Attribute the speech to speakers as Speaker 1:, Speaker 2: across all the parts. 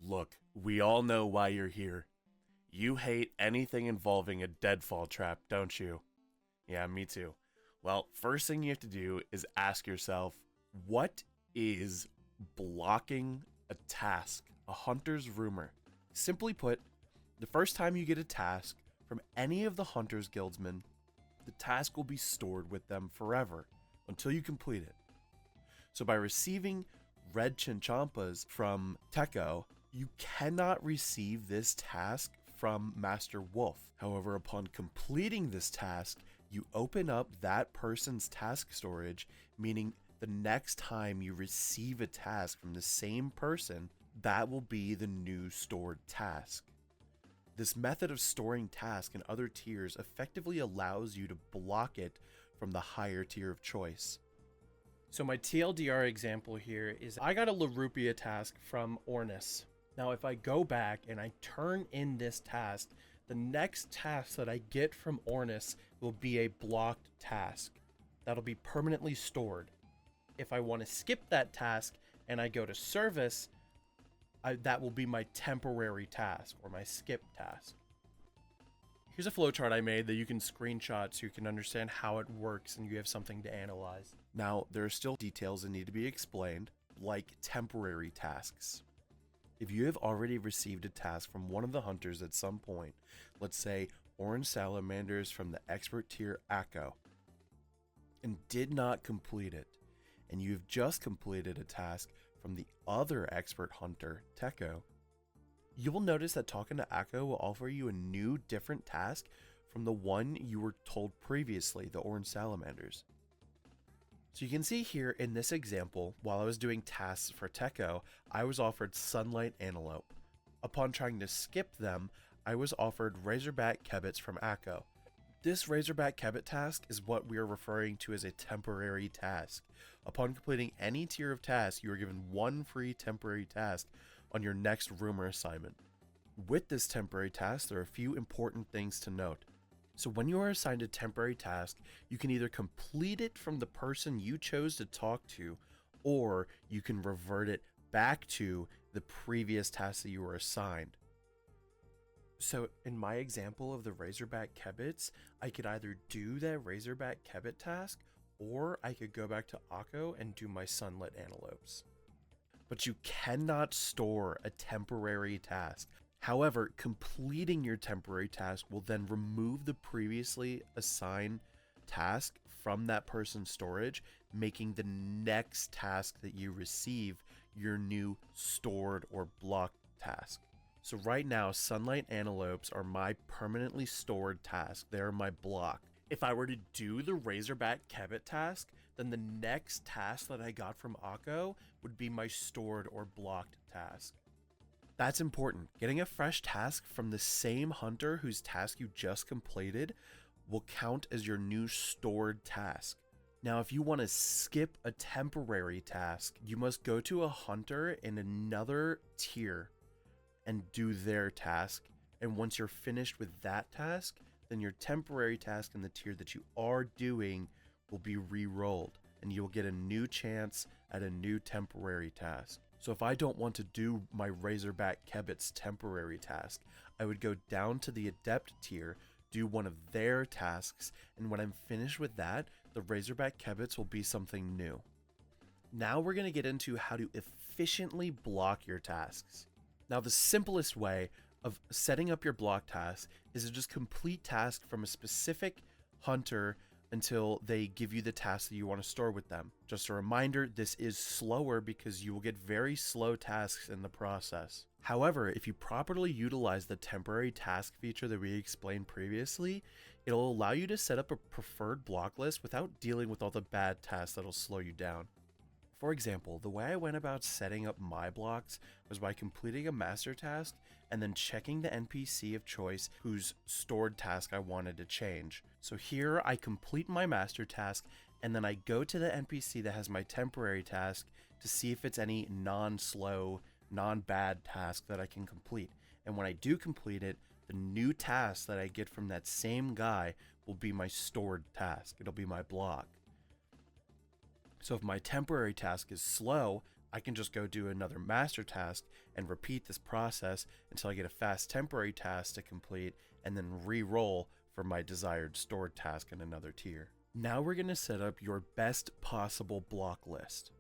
Speaker 1: Look, we all know why you're here. You hate anything involving a deadfall trap, don't you? Yeah, me too. Well, first thing you have to do is ask yourself, what is blocking a task? A hunter's rumor. Simply put, the first time you get a task from any of the Hunters Guildsmen, the task will be stored with them forever until you complete it. So by receiving red chinchampas from Teko, you cannot receive this task from Master Wolf. However, upon completing this task, you open up that person's task storage, meaning the next time you receive a task from the same person, that will be the new stored task. This method of storing tasks in other tiers effectively allows you to block it from the higher tier of choice.
Speaker 2: So my TLDR example here is I got a Larupia task from Ornis. Now if I go back and I turn in this task, the next task that I get from Ornis will be a blocked task. That'll be permanently stored. If I want to skip that task and I go to service, that will be my temporary task or my skip task. Here's a flowchart I made that you can screenshot so you can understand how it works and you have something to analyze.
Speaker 1: Now, there are still details that need to be explained, like temporary tasks. If you have already received a task from one of the hunters at some point, let's say orange salamanders from the expert tier Akko, and did not complete it, and you've just completed a task from the other expert hunter, Teko, you will notice that talking to Akko will offer you a new, different task from the one you were told previously, the orange salamanders. So you can see here in this example, while I was doing tasks for Teko, I was offered Sunlight Antelope. Upon trying to skip them, I was offered Razorback Kebits from Akko. This Razorback Kebit task is what we are referring to as a temporary task. Upon completing any tier of task, you are given one free temporary task on your next rumor assignment. With this temporary task, there are a few important things to note. So when you are assigned a temporary task, you can either complete it from the person you chose to talk to, or you can revert it back to the previous task that you were assigned. So in my example of the Razorback Kebits, I could either do that Razorback Kebit task, or I could go back to Akko and do my Sunlit Antelopes. But you cannot store a temporary task. However, completing your temporary task will then remove the previously assigned task from that person's storage, making the next task that you receive your new stored or blocked task. So right now, Sunlight Antelopes are my permanently stored task. They're my block. If I were to do the Razorback Kebit task, then the next task that I got from Akko would be my stored or blocked task. That's important. Getting a fresh task from the same hunter whose task you just completed will count as your new stored task. Now, if you want to skip a temporary task, you must go to a hunter in another tier and do their task. And once you're finished with that task, then your temporary task in the tier that you are doing will be re-rolled, and you'll get a new chance at a new temporary task. So if I don't want to do my Razorback Kebit's temporary task, I would go down to the Adept tier, do one of their tasks, and when I'm finished with that, the Razorback Kebits will be something new. Now we're going to get into how to efficiently block your tasks. Now the simplest way of setting up your block task is to just complete tasks from a specific hunter until they give you the task that you want to store with them. Just a reminder, this is slower because you will get very slow tasks in the process. However, if you properly utilize the temporary task feature that we explained previously, it'll allow you to set up a preferred block list without dealing with all the bad tasks that'll slow you down. For example, the way I went about setting up my blocks was by completing a master task and then checking the NPC of choice whose stored task I wanted to change. So here I complete my master task and then I go to the NPC that has my temporary task to see if it's any non-slow, non-bad task that I can complete. And when I do complete it, the new task that I get from that same guy will be my stored task. It'll be my block. So if my temporary task is slow, I can just go do another master task and repeat this process until I get a fast temporary task to complete, and then re-roll for my desired stored task in another tier. Now we're going to set up your best possible block list.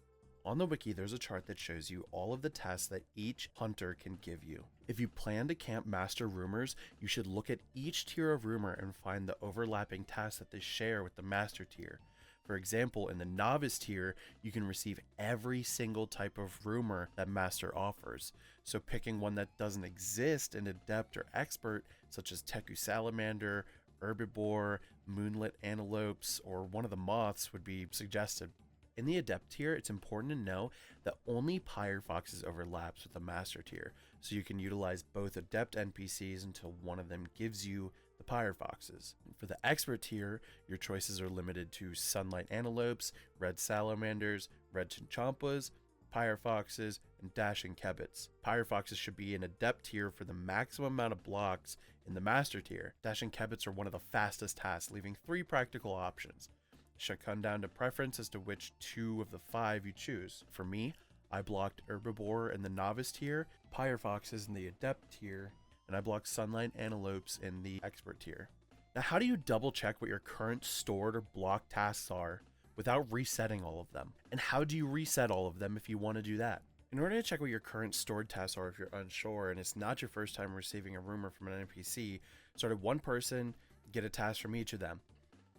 Speaker 1: On the wiki, there's a chart that shows you all of the tasks that each hunter can give you. If you plan to camp master rumors, you should look at each tier of rumor and find the overlapping tasks that they share with the master tier. For example, in the novice tier, you can receive every single type of rumor that master offers. So picking one that doesn't exist in adept or expert, such as Teku salamander, herbivore, moonlit antelopes, or one of the moths would be suggested. In the adept tier, it's important to know that only Pyre Foxes overlaps with the master tier, so you can utilize both adept NPCs until one of them gives you the Pyre Foxes. For the expert tier, your choices are limited to sunlight antelopes, red salamanders, red chinchompas, Pyre Foxes, and dashing kebits. Pyre Foxes should be in adept tier for the maximum amount of blocks in the master tier. Dashing kebits are one of the fastest tasks, leaving 3 practical options. Should come down to preference as to which 2 of the 5 you choose. For me, I blocked herbivore in the novice tier, Pyre Foxes in the adept tier, and I blocked sunlight antelopes in the expert tier. Now, how do you double check what your current stored or blocked tasks are without resetting all of them? And how do you reset all of them if you want to do that? In order to check what your current stored tasks are if you're unsure and it's not your first time receiving a rumor from an NPC, start at one person, get a task from each of them.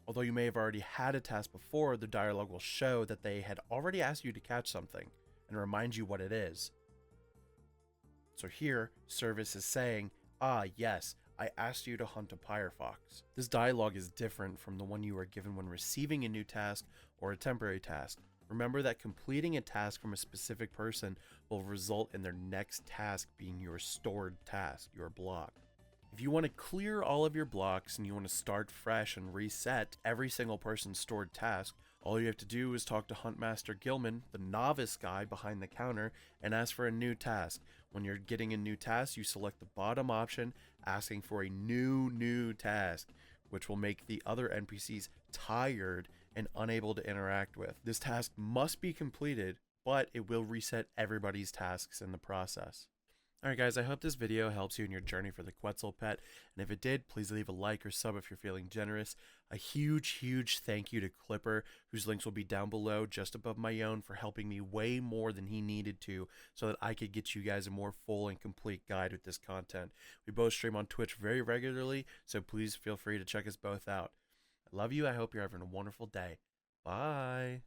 Speaker 1: Although you may have already had a task before, the dialogue will show that they had already asked you to catch something and remind you what it is. So here, service is saying, "Ah, yes, I asked you to hunt a Pyre Fox." This dialogue is different from the one you are given when receiving a new task or a temporary task. Remember that completing a task from a specific person will result in their next task being your stored task, your block. If you want to clear all of your blocks and you want to start fresh and reset every single person's stored task, all you have to do is talk to Huntmaster Gilman, the novice guy behind the counter, and ask for a new task. When you're getting a new task, you select the bottom option asking for a new task, which will make the other NPCs tired and unable to interact with. This task must be completed, but it will reset everybody's tasks in the process. Alright guys, I hope this video helps you in your journey for the Quetzal pet, and if it did, please leave a like or sub if you're feeling generous. A huge thank you to Clipper, whose links will be down below just above my own, for helping me way more than he needed to so that I could get you guys a more full and complete guide with this content. We both stream on Twitch very regularly, so please feel free to check us both out. I love you, I hope you're having a wonderful day. Bye!